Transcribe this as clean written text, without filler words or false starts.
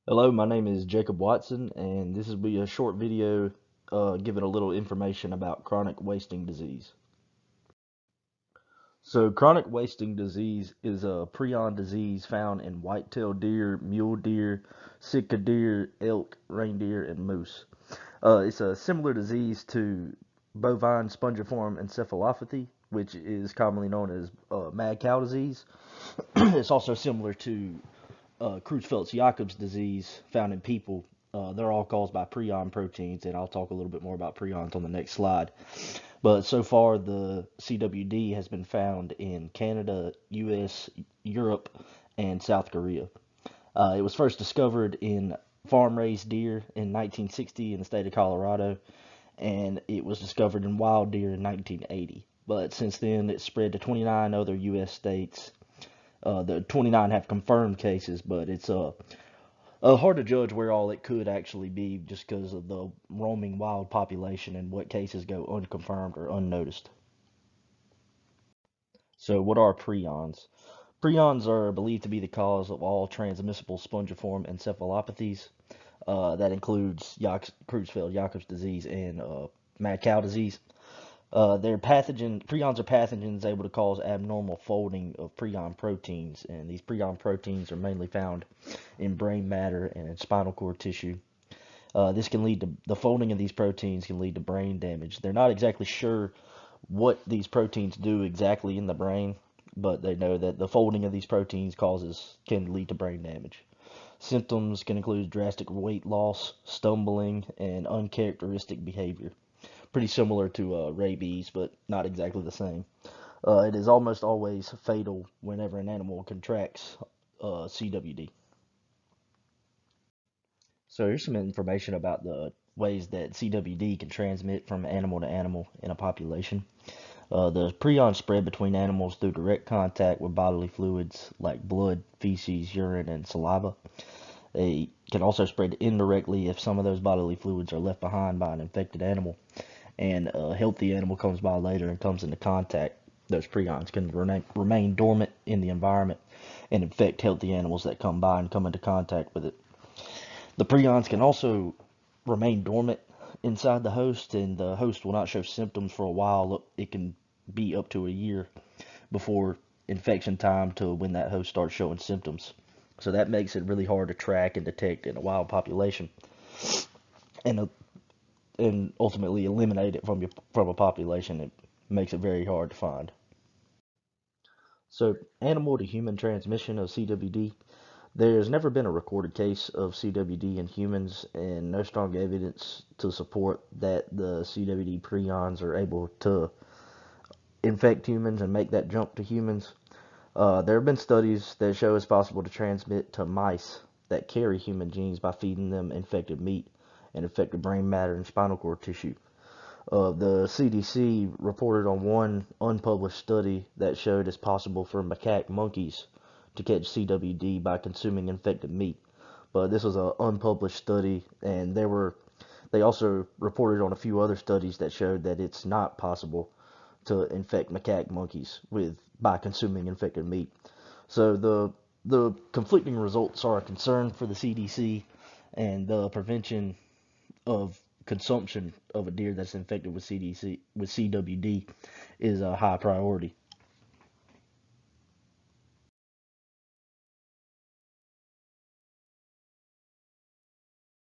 Hello, my name is Jacob Watson, and this will be a short video giving a little information about chronic wasting disease. So, chronic wasting disease is a prion disease found in white-tailed deer, mule deer, Sitka deer, elk, reindeer, and moose. It's a similar disease to bovine spongiform encephalopathy, which is commonly known as mad cow disease. It's also similar to Creutzfeldt-Jakob's disease found in people. They're all caused by prion proteins, and I'll talk a little bit more about prions on the next slide. But so far, the CWD has been found in Canada, US, Europe, and South Korea. It was first discovered in farm-raised deer in 1960 in the state of Colorado, and it was discovered in wild deer in 1980. But since then, it's spread to 29 other U.S. states. The 29 have confirmed cases, but it's hard to judge where all it could actually be just because of the roaming wild population and what cases go unconfirmed or unnoticed. So, what are prions? Prions are believed to be the cause of all transmissible spongiform encephalopathies. That includes Creutzfeldt-Jakob's disease and mad cow disease. Prions are pathogens able to cause abnormal folding of prion proteins, and these prion proteins are mainly found in brain matter and in spinal cord tissue. This can lead to the folding of these proteins can lead to brain damage. They're not exactly sure what these proteins do exactly in the brain, but they know that the folding of these proteins can lead to brain damage. Symptoms can include drastic weight loss, stumbling, and uncharacteristic behavior. Pretty similar to rabies, but not exactly the same. It is almost always fatal whenever an animal contracts CWD. So here's some information about the ways that CWD can transmit from animal to animal in a population. The prions spread between animals through direct contact with bodily fluids like blood, feces, urine, and saliva. They can also spread indirectly if some of those bodily fluids are left behind by an infected animal, and a healthy animal comes by later and comes into contact. Those prions can remain dormant in the environment and infect healthy animals that come by and come into contact with it. The prions can also remain dormant inside the host, and the host will not show symptoms for a while. It can be up to a year before infection time to when that host starts showing symptoms. So that makes it really hard to track and detect in a wild population, and and ultimately eliminate it from a population. It makes it very hard to find. So animal to human transmission of CWD. There's never been a recorded case of CWD in humans, and no strong evidence to support that the CWD prions are able to infect humans and make that jump to humans. There have been studies that show it's possible to transmit to mice that carry human genes by feeding them infected meat and infected brain matter and spinal cord tissue. The CDC reported on one unpublished study that showed it's possible for macaque monkeys to catch CWD by consuming infected meat. But this was an unpublished study, and they also reported on a few other studies that showed that it's not possible to infect macaque monkeys by consuming infected meat. So the conflicting results are a concern for the CDC, and the prevention of consumption of a deer that's infected with CWD is a high priority.